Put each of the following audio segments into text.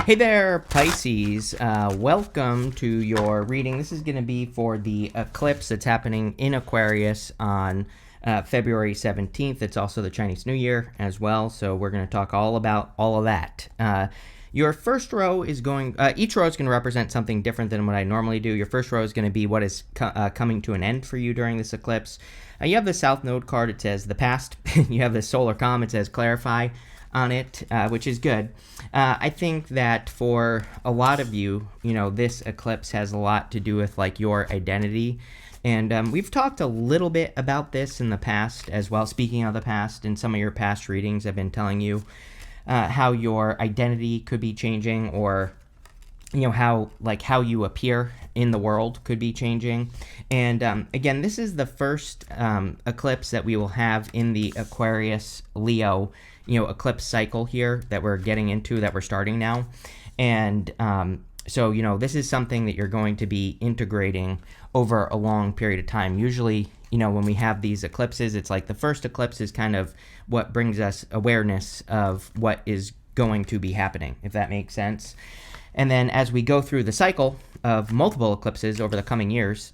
Hey there, Pisces. Welcome to your reading. This is going to be for the eclipse that's happening in Aquarius on February 17th. It's also the Chinese New Year as well, so we're going to talk all about all of that. Your first row is going, each row is going to represent something different than what I normally do. Your first row is going to be what is coming to an end for you during this eclipse. You have the South Node card, it says the past. You have the Solar Comm, it says clarify on it, which is good. I think that for a lot of you, this eclipse has a lot to do with like your identity. And we've talked a little bit about this in the past as well. Speaking of the past, in some of your past readings, I've been telling you how your identity could be changing, or how you appear in the world could be changing. And again, this is the first eclipse that we will have in the Aquarius Leo eclipse cycle here that we're getting into, that we're starting now. And so this is something that you're going to be integrating over a long period of time. Usually when we have these eclipses, it's like the first eclipse is kind of what brings us awareness of what is going to be happening, if that makes sense. And then as we go through the cycle of multiple eclipses over the coming years,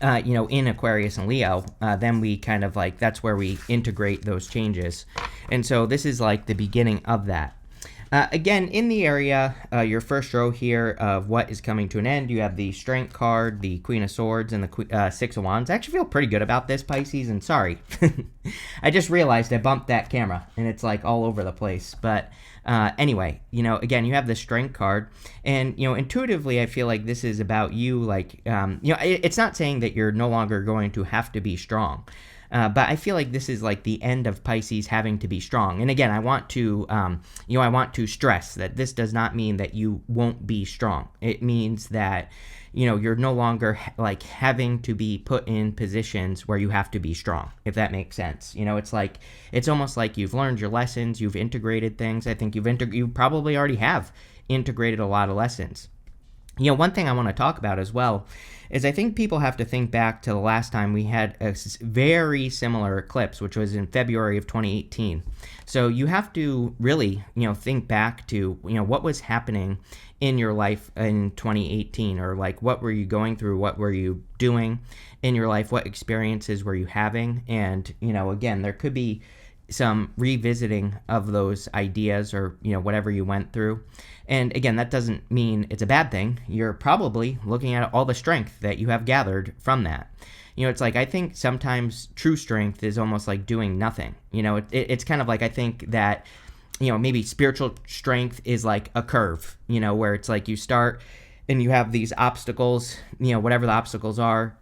in Aquarius and Leo, then we kind of that's where we integrate those changes. And so this is like the beginning of that. Again, in the area, your first row here of what is coming to an end, you have the Strength card, the Queen of Swords, and the Six of Wands. I actually feel pretty good about this, Pisces, and sorry. I just realized I bumped that camera, and it's like all over the place. But anyway, again, you have the Strength card, and, intuitively, I feel like this is about you, it's not saying that you're no longer going to have to be strong. But I feel like this is like the end of Pisces having to be strong. And again, I want to stress that this does not mean that you won't be strong. It means that, you're no longer having to be put in positions where you have to be strong, if that makes sense. It's almost like you've learned your lessons, you've integrated things. I think you probably already have integrated a lot of lessons. One thing I want to talk about as well is I think people have to think back to the last time we had a very similar eclipse, which was in February of 2018. So you have to really, think back to, what was happening in your life in 2018, or what were you going through? What were you doing in your life? What experiences were you having? And, again, there could be some revisiting of those ideas, or whatever you went through. And again, that doesn't mean it's a bad thing. You're probably looking at all the strength that you have gathered from that. It's I think sometimes true strength is almost like doing nothing. It's kind of I think that maybe spiritual strength is like a curve, where it's you start and you have these obstacles, whatever the obstacles are.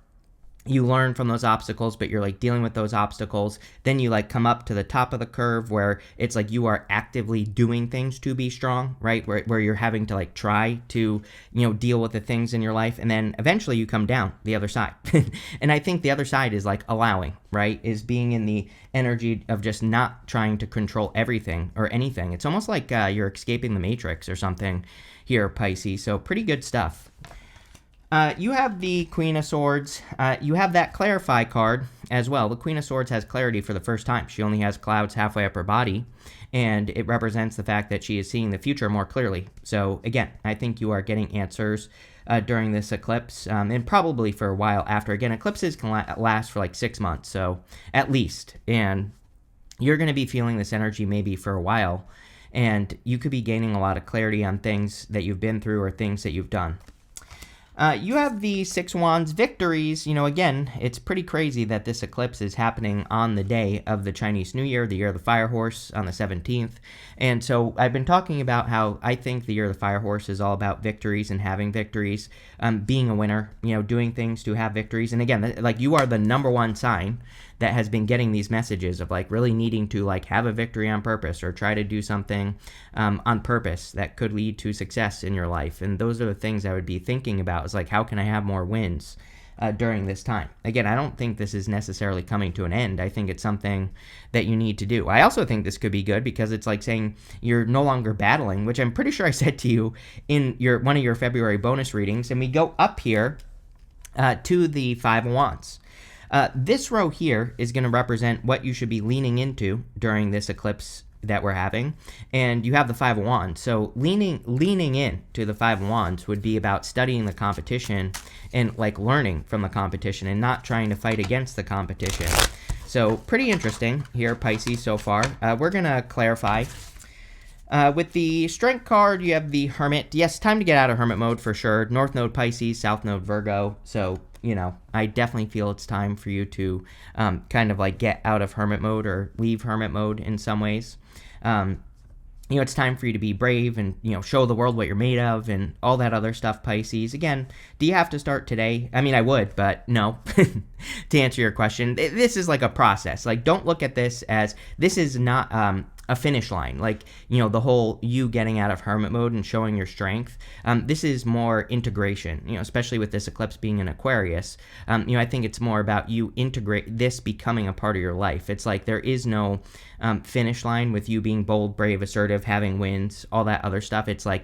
You learn from those obstacles, but you're dealing with those obstacles. Then you come up to the top of the curve, where it's you are actively doing things to be strong, right? Where you're having to try to, deal with the things in your life. And then eventually you come down the other side. And I think the other side is allowing, right? Is being in the energy of just not trying to control everything or anything. It's almost like you're escaping the Matrix or something here, Pisces. So pretty good stuff. You have the Queen of Swords. You have that Clarify card as well. The Queen of Swords has clarity for the first time. She only has clouds halfway up her body, and it represents the fact that she is seeing the future more clearly. So again, I think you are getting answers during this eclipse, and probably for a while after. Again, eclipses can last for 6 months, so at least. And you're going to be feeling this energy maybe for a while, and you could be gaining a lot of clarity on things that you've been through or things that you've done. You have the Six Wands victories. Again, it's pretty crazy that this eclipse is happening on the day of the Chinese New Year, the Year of the Fire Horse, on the 17th. And so I've been talking about how I think the Year of the Fire Horse is all about victories and having victories, being a winner, doing things to have victories. And again, you are the number one sign that has been getting these messages of really needing to have a victory on purpose, or try to do something on purpose that could lead to success in your life. And those are the things I would be thinking about, is how can I have more wins during this time? Again, I don't think this is necessarily coming to an end. I think it's something that you need to do. I also think this could be good because it's saying you're no longer battling, which I'm pretty sure I said to you in one of your February bonus readings. And we go up here to the Five of Wands. This row here is going to represent what you should be leaning into during this eclipse that we're having, and you have the Five of Wands. So leaning in to the Five of Wands would be about studying the competition and like learning from the competition and not trying to fight against the competition. So pretty interesting here, Pisces, so far. We're going to clarify. With the Strength card, you have the Hermit. Yes, time to get out of Hermit mode for sure. North Node Pisces, South Node Virgo. So, you know, I definitely feel it's time for you to kind of like get out of Hermit mode or leave Hermit mode in some ways. You know, it's time for you to be brave and, you know, show the world what you're made of and all that other stuff, Pisces. Again, do you have to start today? I mean, I would, but no. To answer your question, this is like a process. Like, don't look at this as, this is not a finish line. Like, you know, the whole you getting out of Hermit mode and showing your strength. This is more integration, you know, especially with this eclipse being in Aquarius. You know, I think it's more about you integrate this becoming a part of your life. It's like there is no finish line with you being bold, brave, assertive, having wins, all that other stuff. It's like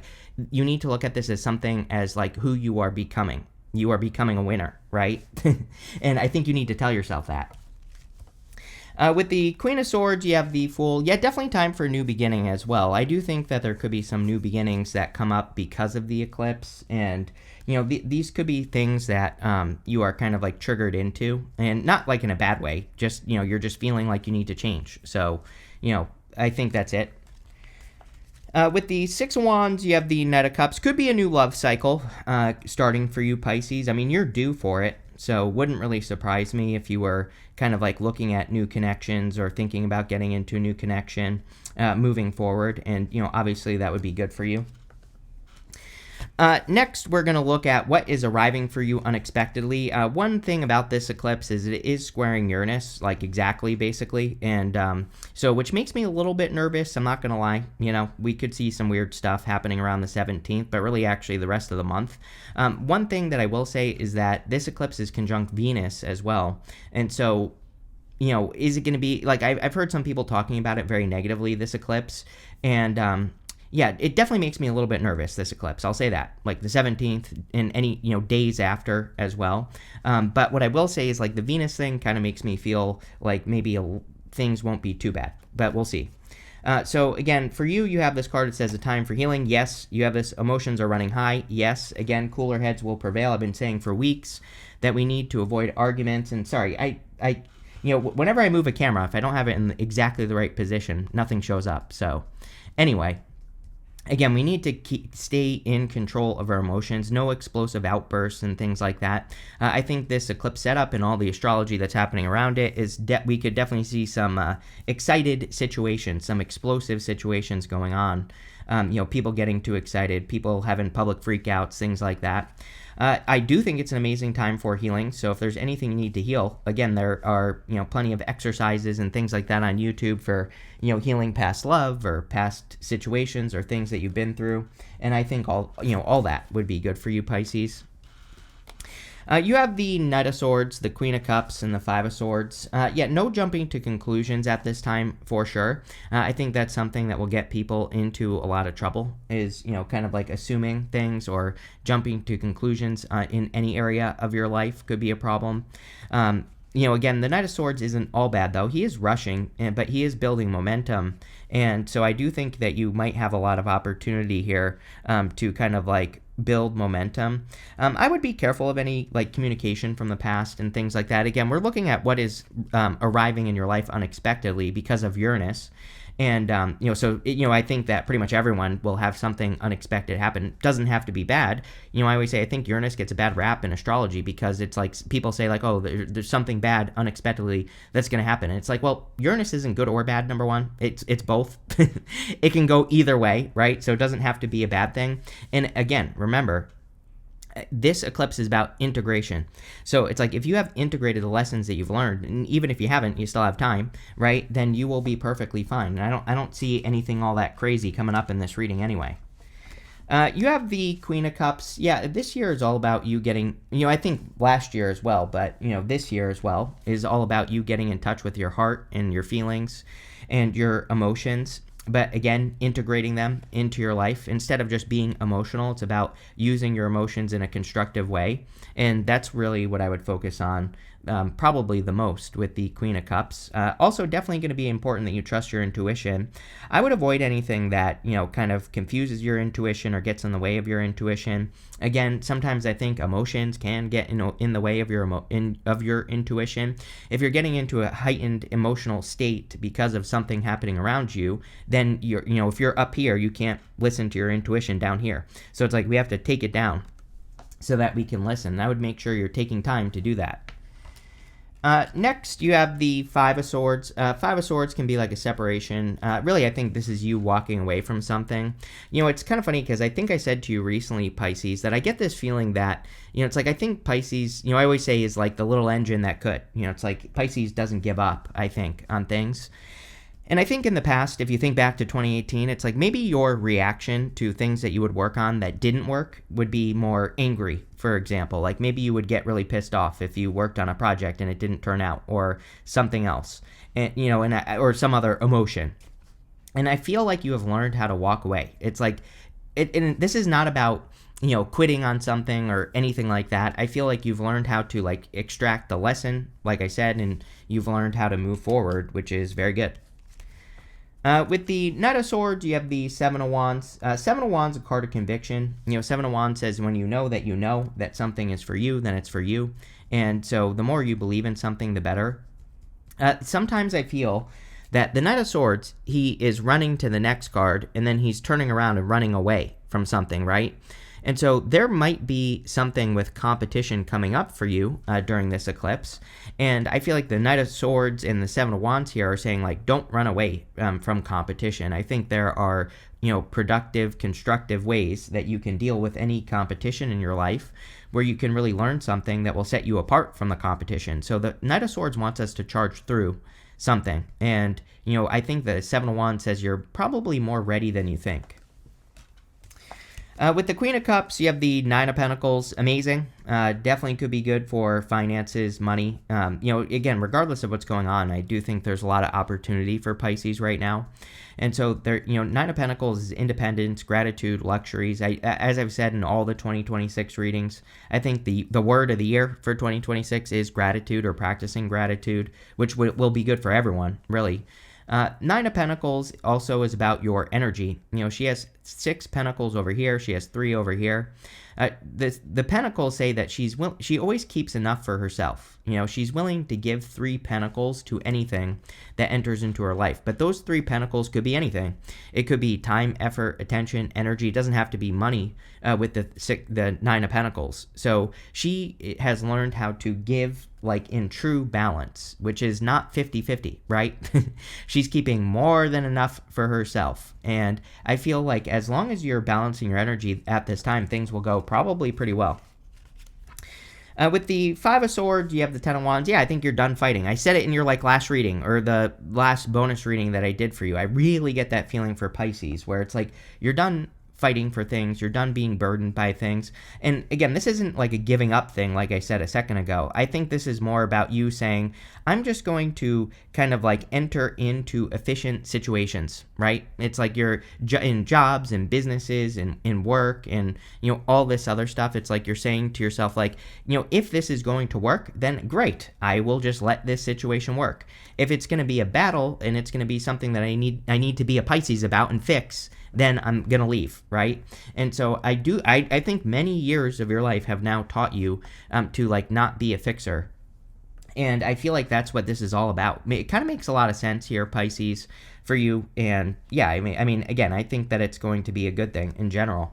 you need to look at this as something as like who you are becoming. You are becoming a winner, right? And I think you need to tell yourself that. With the Queen of Swords, you have the Fool. Yeah, definitely time for a new beginning as well. I do think that there could be some new beginnings that come up because of the eclipse. And, you know, these could be things that you are kind of like triggered into. And not like in a bad way. Just, you know, you're just feeling like you need to change. So, you know, I think that's it. With the Six of Wands, you have the Knight of Cups. Could be a new love cycle starting for you, Pisces. I mean, you're due for it. So wouldn't really surprise me if you were kind of like looking at new connections or thinking about getting into a new connection moving forward. And, you know, obviously that would be good for you. Next, we're going to look at what is arriving for you unexpectedly. One thing about this eclipse is it is squaring Uranus, like exactly, basically. And so, which makes me a little bit nervous. I'm not going to lie. You know, we could see some weird stuff happening around the 17th, but really actually the rest of the month. One thing that I will say is that this eclipse is conjunct Venus as well. And so, you know, is it going to be, like, I've heard some people talking about it very negatively, this eclipse. And, yeah, it definitely makes me a little bit nervous, this eclipse. I'll say that. Like the 17th and any, you know, days after as well. But what I will say is like the Venus thing kind of makes me feel like maybe things won't be too bad. But we'll see. So again, for you, you have this card that says a time for healing. Yes, you have this emotions are running high. Yes, again, cooler heads will prevail. I've been saying for weeks that we need to avoid arguments. And sorry, I you know, whenever I move a camera, if I don't have it in exactly the right position, nothing shows up. So anyway. Again, we need to stay in control of our emotions, no explosive outbursts and things like that. I think this eclipse setup and all the astrology that's happening around it is we could definitely see some excited situations, some explosive situations going on. You know, people getting too excited, people having public freakouts, things like that. I do think it's an amazing time for healing. So if there's anything you need to heal, again, there are, you know, plenty of exercises and things like that on YouTube for, you know, healing past love or past situations or things that you've been through. And I think all that would be good for you, Pisces. You have the Knight of Swords, the Queen of Cups, and the Five of Swords. Yeah, no jumping to conclusions at this time for sure. I think that's something that will get people into a lot of trouble is, you know, kind of like assuming things or jumping to conclusions in any area of your life could be a problem. You know, again, the Knight of Swords isn't all bad, though. He is rushing, but he is building momentum. And so I do think that you might have a lot of opportunity here to kind of like build momentum. I would be careful of any like communication from the past and things like that. Again, we're looking at what is arriving in your life unexpectedly because of Uranus. And, you know, so, you know, I think that pretty much everyone will have something unexpected happen. It doesn't have to be bad. You know, I always say I think Uranus gets a bad rap in astrology because it's like people say like, oh, there's something bad unexpectedly that's going to happen. And it's like, well, Uranus isn't good or bad, number one. It's both. It can go either way, right? So it doesn't have to be a bad thing. And again, remember, this eclipse is about integration. So it's like if you have integrated the lessons that you've learned, and even if you haven't, you still have time, right? Then you will be perfectly fine. And I don't see anything all that crazy coming up in this reading anyway. You have the Queen of Cups. Yeah, this year is all about you getting, you know, I think last year as well, but, you know, this year as well is all about you getting in touch with your heart and your feelings and your emotions. But again, integrating them into your life instead of just being emotional. It's about using your emotions in a constructive way. And that's really what I would focus on probably the most with the Queen of Cups. Also, definitely going to be important that you trust your intuition. I would avoid anything that, kind of confuses your intuition or gets in the way of your intuition. Again, sometimes I think emotions can get in the way of your intuition. If you're getting into a heightened emotional state because of something happening around you, then if you're up here, you can't listen to your intuition down here. So it's like we have to take it down so that we can listen. And I would make sure you're taking time to do that. Next, you have the Five of Swords. Five of Swords can be like a separation. Really, I think this is you walking away from something. It's kind of funny because I think I said to you recently, Pisces, that I get this feeling that, it's like I think Pisces, I always say is like the little engine that could. It's like Pisces doesn't give up, I think, on things. And I think in the past, if you think back to 2018, it's like maybe your reaction to things that you would work on that didn't work would be more angry, for example. Like maybe you would get really pissed off if you worked on a project and it didn't turn out, or something else, and or some other emotion. And I feel like you have learned how to walk away. It's like, and this is not about quitting on something or anything like that. I feel like you've learned how to like extract the lesson, like I said, and you've learned how to move forward, which is very good. With the Knight of Swords, you have the Seven of Wands. Seven of Wands is a card of conviction. Seven of Wands says when you know that something is for you, then it's for you. And so the more you believe in something, the better. Sometimes I feel that the Knight of Swords, he is running to the next card, and then he's turning around and running away from something, right? And so there might be something with competition coming up for you during this eclipse. And I feel like the Knight of Swords and the Seven of Wands here are saying, like, don't run away from competition. I think there are, productive, constructive ways that you can deal with any competition in your life where you can really learn something that will set you apart from the competition. So the Knight of Swords wants us to charge through something. And, I think the Seven of Wands says you're probably more ready than you think. With the Queen of Cups, you have the Nine of Pentacles. Amazing. Definitely could be good for finances, money. Again, regardless of what's going on, I do think there's a lot of opportunity for Pisces right now. And so, there, Nine of Pentacles is independence, gratitude, luxuries. As I've said in all the 2026 readings, I think the word of the year for 2026 is gratitude, or practicing gratitude, which will be good for everyone, really. Nine of Pentacles also is about your energy. She has 6 pentacles over here. She has 3 over here. The pentacles say that she always keeps enough for herself. She's willing to give 3 pentacles to anything that enters into her life. But those 3 pentacles could be anything. It could be time, effort, attention, energy. It doesn't have to be money with the Nine of Pentacles. So she has learned how to give like in true balance, which is not 50-50, right? She's keeping more than enough for herself. And I feel like as long as you're balancing your energy at this time, things will go probably pretty well. With the Five of Swords, you have the Ten of Wands. Yeah, I think you're done fighting. I said it in your last reading, or the last bonus reading that I did for you. I really get that feeling for Pisces, where it's like you're done fighting for things, you're done being burdened by things. And again, this isn't like a giving up thing, like I said a second ago. I think this is more about you saying, I'm just going to kind of like enter into efficient situations, right? It's like you're in jobs and businesses and in work and, all this other stuff. It's like you're saying to yourself, like, if this is going to work, then great. I will just let this situation work. If it's going to be a battle and it's going to be something that I need to be a Pisces about and fix, then I'm going to leave, right? And so I think many years of your life have now taught you to like not be a fixer. And I feel like that's what this is all about. It kind of makes a lot of sense here, Pisces, for you. And yeah, I mean, again, I think that it's going to be a good thing in general.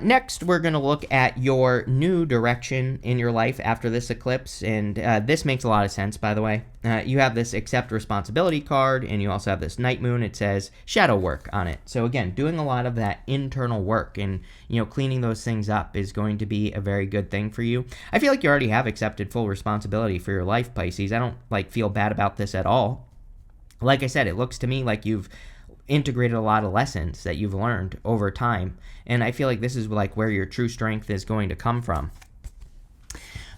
Next, we're going to look at your new direction in your life after this eclipse, and this makes a lot of sense, by the way. You have this accept responsibility card, and you also have this night moon. It says shadow work on it. So again, doing a lot of that internal work and, cleaning those things up is going to be a very good thing for you. I feel like you already have accepted full responsibility for your life, Pisces. I don't feel bad about this at all. Like I said, it looks to me like you've integrated a lot of lessons that you've learned over time, and I feel like this is like where your true strength is going to come from.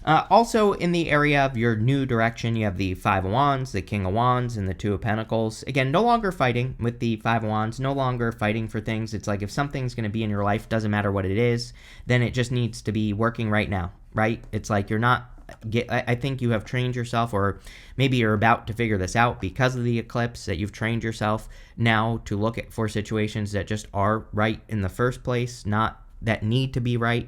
Also, in the area of your new direction, you have the Five of Wands, the King of Wands, and the Two of Pentacles. Again, no longer fighting with the Five of Wands, no longer fighting for things. It's like if something's going to be in your life, doesn't matter what it is, then it just needs to be working right now, right? It's like you're not... I think you have trained yourself, or maybe you're about to figure this out because of the eclipse, that you've trained yourself now to look for situations that just are right in the first place, not that need to be right?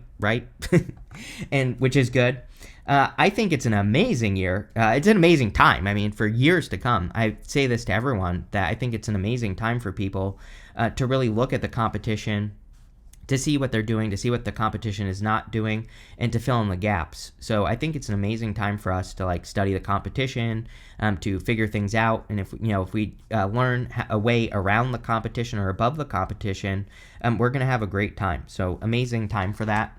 And which is good. I think it's an amazing year. It's an amazing time. I mean, for years to come. I say this to everyone, that I think it's an amazing time for people to really look at the competition, to see what they're doing, to see what the competition is not doing, and to fill in the gaps. So I think it's an amazing time for us to like study the competition, to figure things out. And if we learn a way around the competition or above the competition, we're going to have a great time. So amazing time for that.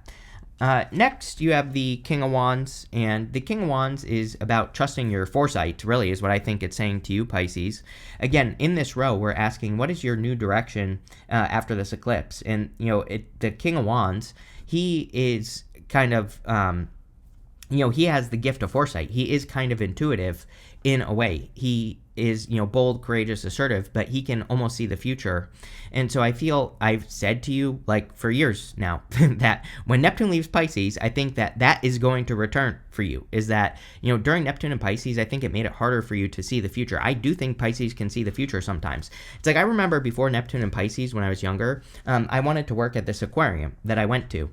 Next, you have the King of Wands, and the King of Wands is about trusting your foresight, really, is what I think it's saying to you, Pisces. Again, in this row, we're asking, what is your new direction after this eclipse? And, the King of Wands, he is kind of, he has the gift of foresight. He is kind of intuitive in a way. He is, bold, courageous, assertive, but he can almost see the future. And so I feel I've said to you, like, for years now, that when Neptune leaves Pisces, I think that is going to return for you. Is that, during Neptune and Pisces, I think it made it harder for you to see the future. I do think Pisces can see the future sometimes. It's like, I remember before Neptune and Pisces, when I was younger, I wanted to work at this aquarium that I went to.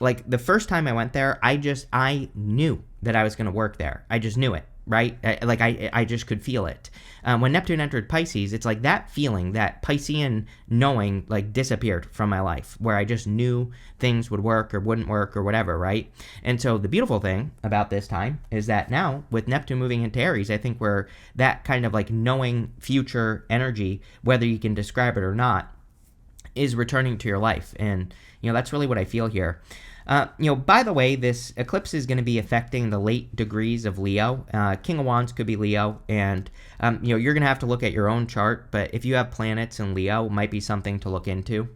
Like, the first time I went there, I knew that I was going to work there. I just knew it. Right? I just could feel it. When Neptune entered Pisces, it's like that feeling, that Piscean knowing, like, disappeared from my life, where I just knew things would work or wouldn't work or whatever, right? And so the beautiful thing about this time is that now, with Neptune moving into Aries, I think we're that kind of like knowing future energy, whether you can describe it or not, is returning to your life. And, that's really what I feel here. By the way, this eclipse is going to be affecting the late degrees of Leo. King of Wands could be Leo, and, you're going to have to look at your own chart, but if you have planets in Leo, it might be something to look into.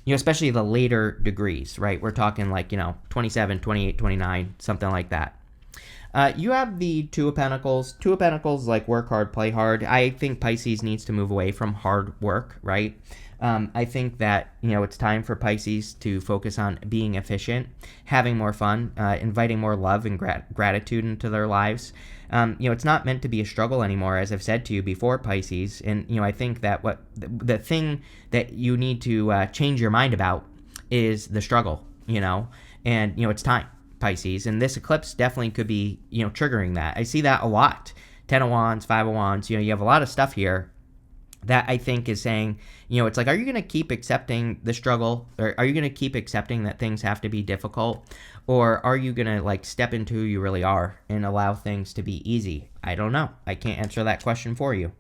Especially the later degrees, right? We're talking like, 27, 28, 29, something like that. You have the Two of Pentacles. Two of Pentacles, like, work hard, play hard. I think Pisces needs to move away from hard work, right? I think that, it's time for Pisces to focus on being efficient, having more fun, inviting more love and gratitude into their lives. It's not meant to be a struggle anymore, as I've said to you before, Pisces. And, I think that the thing that you need to change your mind about is the struggle, and, it's time, Pisces. And this eclipse definitely could be, triggering that. I see that a lot. 10 of Wands, 5 of Wands, you have a lot of stuff here that I think is saying, it's like, are you going to keep accepting the struggle? Or are you going to keep accepting that things have to be difficult? Or are you going to, like, step into who you really are and allow things to be easy? I don't know. I can't answer that question for you.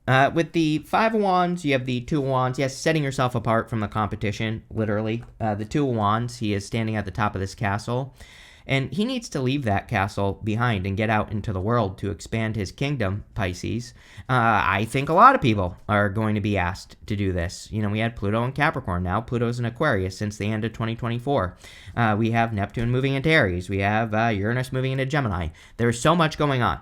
With the 5 of Wands, you have the 2 of Wands. Yes, setting yourself apart from the competition, literally. The 2 of Wands, he is standing at the top of this castle. And he needs to leave that castle behind and get out into the world to expand his kingdom, Pisces. I think a lot of people are going to be asked to do this. We had Pluto in Capricorn. Now Pluto's in Aquarius since the end of 2024. We have Neptune moving into Aries. We have Uranus moving into Gemini. There's so much going on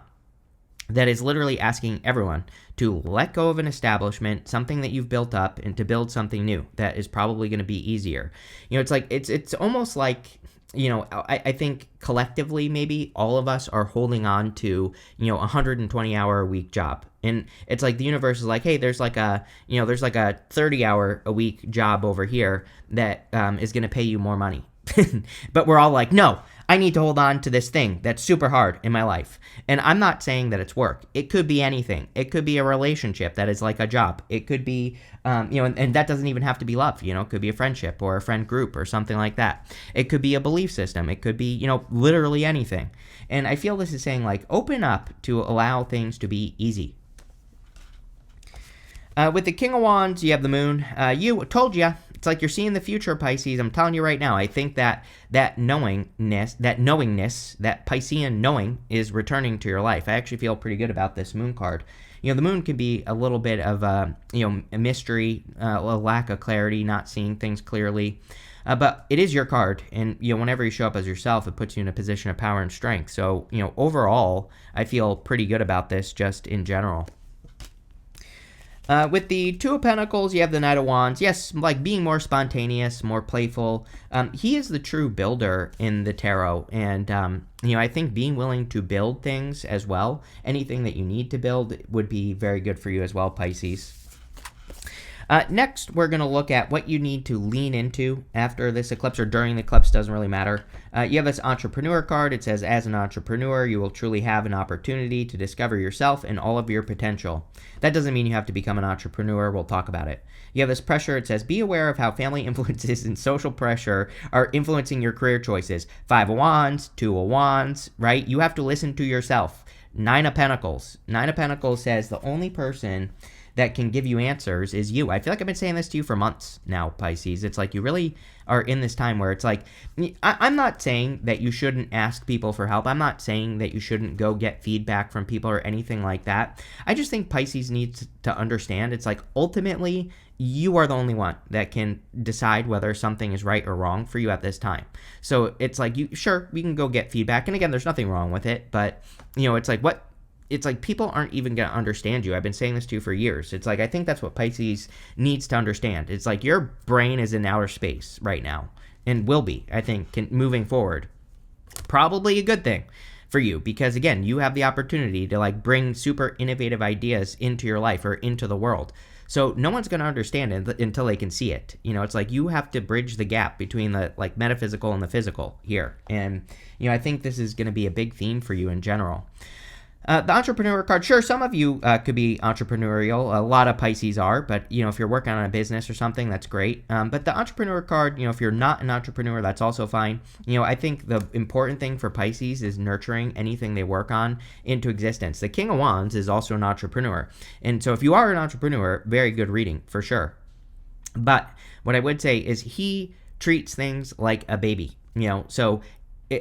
that is literally asking everyone to let go of an establishment, something that you've built up, and to build something new that is probably going to be easier. It's like, it's almost like, I think collectively, maybe all of us are holding on to, 120-hour-a-week job. And it's like the universe is like, hey, there's like a 30-hour-a-week job over here that is going to pay you more money. But we're all like, no, I need to hold on to this thing that's super hard in my life. And I'm not saying that it's work. It could be anything. It could be a relationship that is like a job. It could be, and that doesn't even have to be love. It could be a friendship or a friend group or something like that. It could be a belief system. It could be, literally anything. And I feel this is saying, like, open up to allow things to be easy. With the King of Wands, you have the Moon. Told you. It's like you're seeing the future, Pisces. I'm telling you right now. I think that knowingness, that Piscean knowing is returning to your life. I actually feel pretty good about this Moon card the moon can be a little bit of a mystery, a lack of clarity, not seeing things clearly. But it is your card, and whenever you show up as yourself, it puts you in a position of power and strength. So overall, I feel pretty good about this just in general. With the Two of Pentacles, you have the Knight of Wands. Yes, like being more spontaneous, more playful. He is the true builder in the tarot. And, I think being willing to build things as well, anything that you need to build would be very good for you as well, Pisces. Next, we're going to look at what you need to lean into after this eclipse or during the eclipse, doesn't really matter. You have this entrepreneur card. It says, as an entrepreneur, you will truly have an opportunity to discover yourself and all of your potential. That doesn't mean you have to become an entrepreneur. We'll talk about it. You have this pressure. It says, be aware of how family influences and social pressure are influencing your career choices. 5 of Wands, 2 of Wands, right? You have to listen to yourself. 9 of Pentacles. 9 of Pentacles says the only person that can give you answers is you. I feel like I've been saying this to you for months now, Pisces. It's like you really are in this time where it's like, I'm not saying that you shouldn't ask people for help. I'm not saying that you shouldn't go get feedback from people or anything like that. I just think Pisces needs to understand it's like ultimately you are the only one that can decide whether something is right or wrong for you at this time. So it's like, sure, we can go get feedback. And again, there's nothing wrong with it, but it's like it's like people aren't even going to understand you. I've been saying this to you for years. It's like, I think that's what Pisces needs to understand. It's like your brain is in outer space right now and will be, I think, moving forward. Probably a good thing for you because, again, you have the opportunity to like bring super innovative ideas into your life or into the world. So no one's going to understand it until they can see it. It's like you have to bridge the gap between the like metaphysical and the physical here. And, I think this is going to be a big theme for you in general. The entrepreneur card, sure, some of you could be entrepreneurial. A lot of Pisces are, but, if you're working on a business or something, that's great. But the entrepreneur card, if you're not an entrepreneur, that's also fine. I think the important thing for Pisces is nurturing anything they work on into existence. The King of Wands is also an entrepreneur. And so if you are an entrepreneur, very good reading for sure. But what I would say is he treats things like a baby, so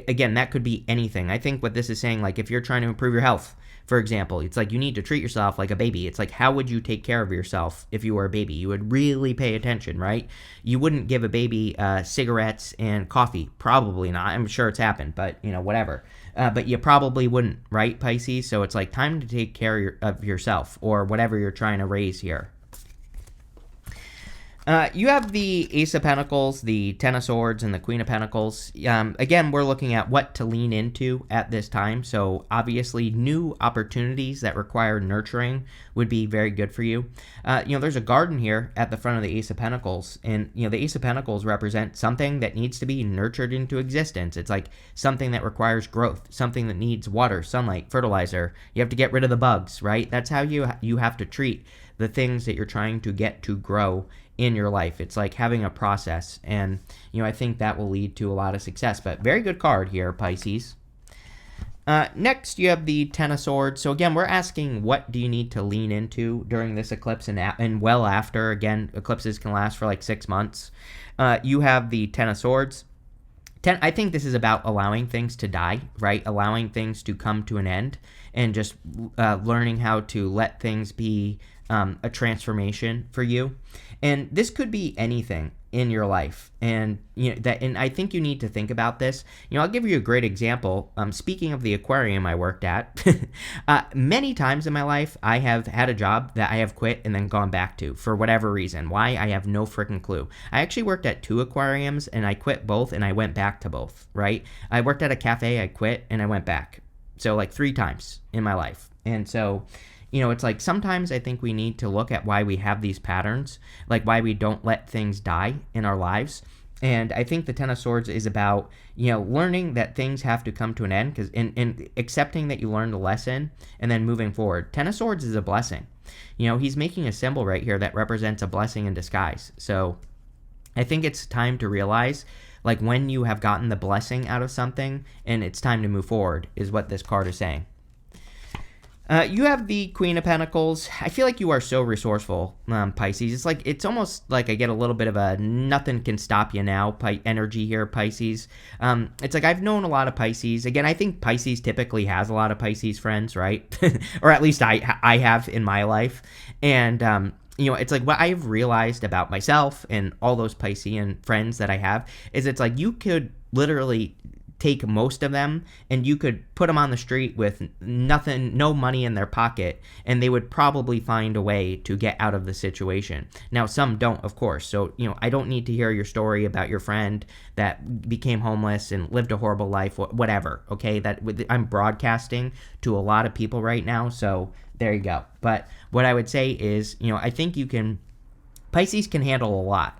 again, that could be anything. I think what this is saying, like if you're trying to improve your health, for example, it's like you need to treat yourself like a baby. It's like, how would you take care of yourself if you were a baby? You would really pay attention, right? You wouldn't give a baby cigarettes and coffee. Probably not. I'm sure it's happened, but whatever. But you probably wouldn't, right, Pisces? So it's like time to take care of yourself or whatever you're trying to raise here. You have the Ace of Pentacles, the Ten of Swords, and the Queen of Pentacles. Again, we're looking at what to lean into at this time. So obviously, new opportunities that require nurturing would be very good for you. There's a garden here at the front of the Ace of Pentacles. And, the Ace of Pentacles represent something that needs to be nurtured into existence. It's like something that requires growth, something that needs water, sunlight, fertilizer. You have to get rid of the bugs, right? That's how you have to treat the things that you're trying to get to grow in your life. It's like having a process, and I think that will lead to a lot of success. But very good card here, Pisces. Next, you have the Ten of Swords. So again, we're asking, what do you need to lean into during this eclipse and well after? Again, eclipses can last for like 6 months. You have the Ten of Swords. I think this is about allowing things to die, right? Allowing things to come to an end and just learning how to let things be a transformation for you. And this could be anything in your life. And and I think you need to think about this. I'll give you a great example. Speaking of the aquarium I worked at, many times in my life, I have had a job that I have quit and then gone back to for whatever reason. Why? I have no freaking clue. I actually worked at 2 aquariums and I quit both and I went back to both, right? I worked at a cafe, I quit and I went back. So like 3 times in my life. And so it's like sometimes I think we need to look at why we have these patterns, like why we don't let things die in our lives. And I think the Ten of Swords is about, learning that things have to come to an end and accepting that you learned a lesson and then moving forward. Ten of Swords is a blessing. He's making a symbol right here that represents a blessing in disguise. So I think it's time to realize like when you have gotten the blessing out of something and it's time to move forward is what this card is saying. You have the Queen of Pentacles. I feel like you are so resourceful, Pisces. It's almost like I get a little bit of a nothing can stop you now energy here, Pisces. It's like I've known a lot of Pisces. Again, I think Pisces typically has a lot of Pisces friends, right? Or at least I have in my life. And it's like what I've realized about myself and all those Piscean friends that I have is it's like you could literally take most of them and you could put them on the street with nothing, no money in their pocket, and they would probably find a way to get out of the situation. Now, some don't, of course. So, I don't need to hear your story about your friend that became homeless and lived a horrible life, whatever. Okay. I'm broadcasting to a lot of people right now. So there you go. But what I would say is, I think Pisces can handle a lot.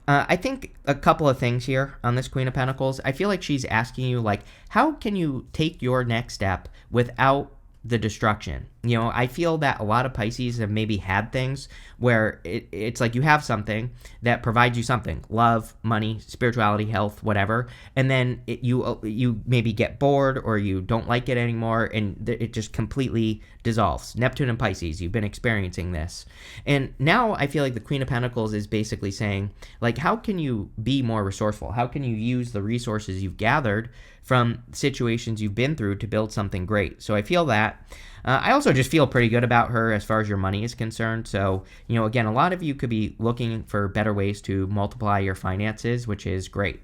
I think a couple of things here on this Queen of Pentacles. I feel like she's asking you, like, how can you take your next step without the destruction? I feel that a lot of Pisces have maybe had things where it's like you have something that provides you something, love, money, spirituality, health, whatever, and then you maybe get bored or you don't like it anymore, and it just completely dissolves. Neptune and Pisces, you've been experiencing this. And now I feel like the Queen of Pentacles is basically saying, like, how can you be more resourceful? How can you use the resources you've gathered from situations you've been through to build something great? So I feel that. I also just feel pretty good about her as far as your money is concerned. So, again, a lot of you could be looking for better ways to multiply your finances, which is great.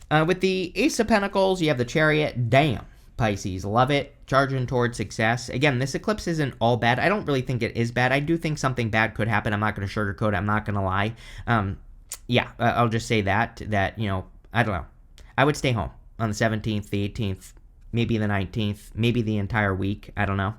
With the Ace of Pentacles, you have the Chariot. Damn, Pisces, love it. Charging towards success. Again, this eclipse isn't all bad. I don't really think it is bad. I do think something bad could happen. I'm not going to sugarcoat it. I'm not going to lie. I'll just say that, I don't know. I would stay home on the 17th, the 18th, maybe the 19th, maybe the entire week. I don't know.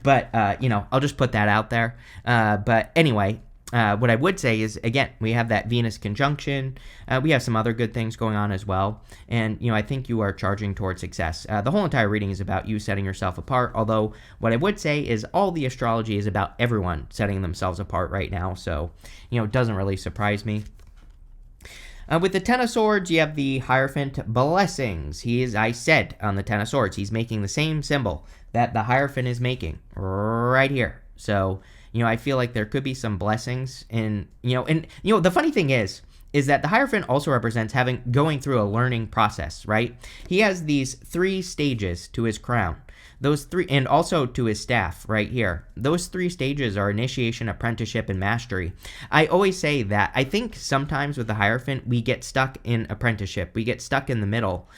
But, I'll just put that out there. But anyway, what I would say is, again, we have that Venus conjunction. We have some other good things going on as well. And, I think you are charging towards success. The whole entire reading is about you setting yourself apart. Although what I would say is all the astrology is about everyone setting themselves apart right now. So, it doesn't really surprise me. With the Ten of Swords, you have the Hierophant. Blessings. I said on the Ten of Swords, he's making the same symbol that the Hierophant is making right here. So, I feel like there could be some blessings the funny thing is that the Hierophant also represents going through a learning process, right? He has these 3 stages to his crown. Those 3, and also to his staff right here. Those 3 stages are initiation, apprenticeship, and mastery. I always say that I think sometimes with the Hierophant, we get stuck in apprenticeship. We get stuck in the middle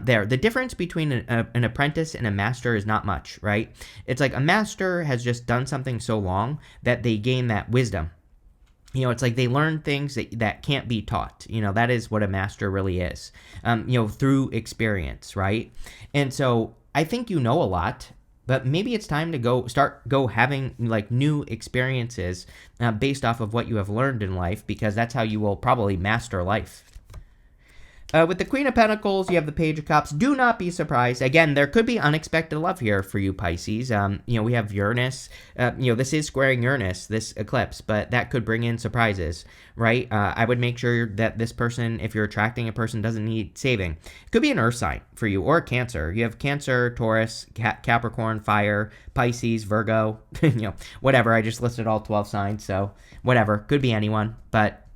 there. The difference between an apprentice and a master is not much, right? It's like a master has just done something so long that they gain that wisdom. It's like they learn things that can't be taught. That is what a master really is, through experience, right? And so I think a lot, but maybe it's time to go having like new experiences based off of what you have learned in life, because that's how you will probably master life. With the Queen of Pentacles, you have the Page of Cups. Do not be surprised. Again, there could be unexpected love here for you, Pisces. We have Uranus. This is squaring Uranus, this eclipse, but that could bring in surprises, right? I would make sure that this person, if you're attracting a person, doesn't need saving. It could be an Earth sign for you, or a Cancer. You have Cancer, Taurus, Capricorn, Fire, Pisces, Virgo, whatever. I just listed all 12 signs, so whatever. Could be anyone, but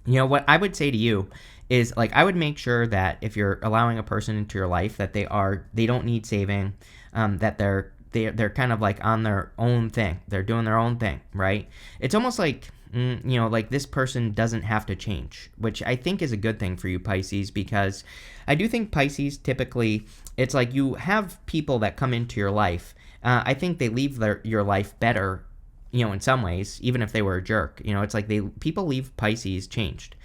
what I would say to you is, like, I would make sure that if you're allowing a person into your life that they don't need saving, that they're kind of like on their own thing. They're doing their own thing, right? It's almost like, like this person doesn't have to change, which I think is a good thing for you, Pisces, because I do think Pisces typically, it's like you have people that come into your life. I think they leave your life better, in some ways, even if they were a jerk. It's like people leave Pisces changed.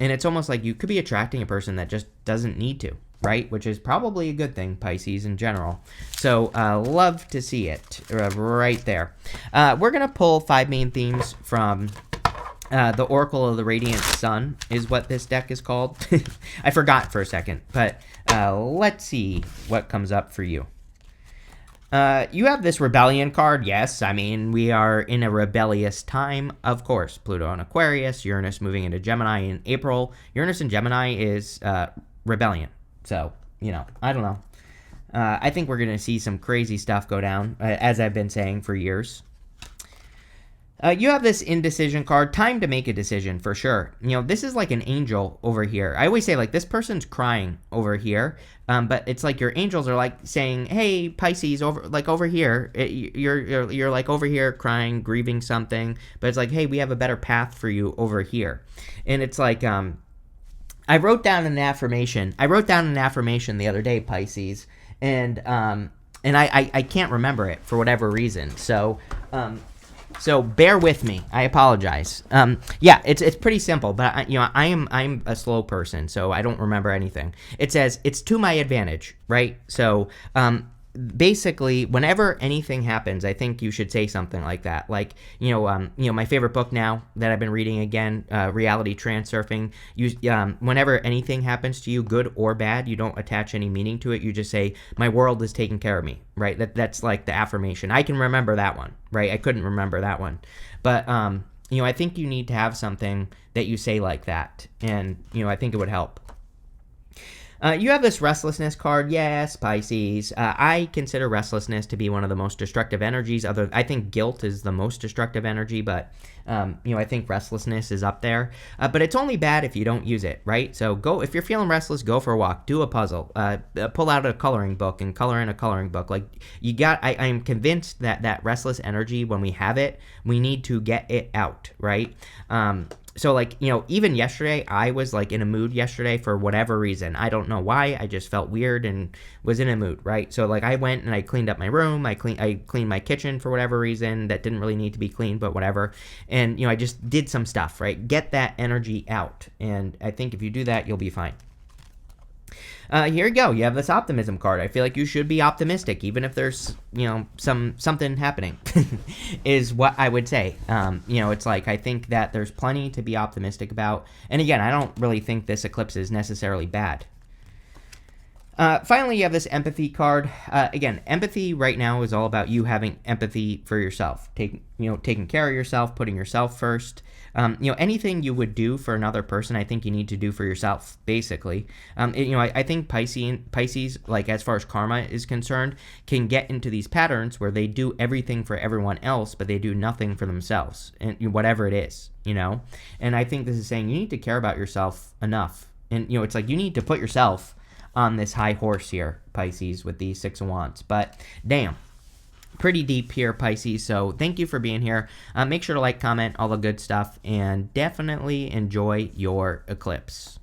And it's almost like you could be attracting a person that just doesn't need to, right? Which is probably a good thing, Pisces, in general. So, love to see it right there. We're going to pull 5 main themes from the Oracle of the Radiant Sun is what this deck is called. I forgot for a second, but let's see what comes up for you. You have this Rebellion card. Yes, I mean, we are in a rebellious time, of course. Pluto in Aquarius, Uranus moving into Gemini in April. Uranus in Gemini is rebellion. So, I don't know. I think we're going to see some crazy stuff go down, as I've been saying for years. You have this indecision card, time to make a decision for sure. This is like an angel over here. I always say like this person's crying over here, but it's like your angels are like saying, "Hey, Pisces, over here, you're like over here crying, grieving something." But it's like, "Hey, we have a better path for you over here," and it's like I wrote down an affirmation. The other day, Pisces, and I can't remember it for whatever reason. So bear with me. I apologize. Yeah, it's pretty simple, but I'm a slow person, so I don't remember anything. It says it's to my advantage, right? So basically, whenever anything happens, I think you should say something like that. Like my favorite book now that I've been reading again, Reality Transurfing. Whenever anything happens to you, good or bad, you don't attach any meaning to it. You just say, "My world is taking care of me." Right? That's like the affirmation. I can remember that one. Right? I couldn't remember that one, but I think you need to have something that you say like that, and I think it would help. You have this restlessness card. Yes, Pisces. I consider restlessness to be one of the most destructive energies. I think guilt is the most destructive energy, but I think restlessness is up there. But it's only bad if you don't use it, right? So if you're feeling restless, go for a walk, do a puzzle, pull out a coloring book and color in a coloring book. Like I am convinced that restless energy, when we have it, we need to get it out, right? So even yesterday, I was like in a mood yesterday for whatever reason. I don't know why. I just felt weird and was in a mood, right? So I went and I cleaned up my room. I cleaned my kitchen for whatever reason that didn't really need to be cleaned, but whatever. And I just did some stuff, right? Get that energy out. And I think if you do that, you'll be fine. Here you go. You have this optimism card. I feel like you should be optimistic, even if there's, something happening, is what I would say. It's like I think that there's plenty to be optimistic about. And again, I don't really think this eclipse is necessarily bad. Finally, you have this empathy card. Again, empathy right now is all about you having empathy for yourself, taking care of yourself, putting yourself first. Anything you would do for another person, I think you need to do for yourself, basically. I think Pisces, like as far as karma is concerned, can get into these patterns where they do everything for everyone else, but they do nothing for themselves, and whatever it is, And I think this is saying you need to care about yourself enough. And, it's like you need to put yourself on this high horse here, Pisces, with these Six of Wands. But damn, pretty deep here, Pisces. So thank you for being here. Make sure to like, comment, all the good stuff, and definitely enjoy your eclipse.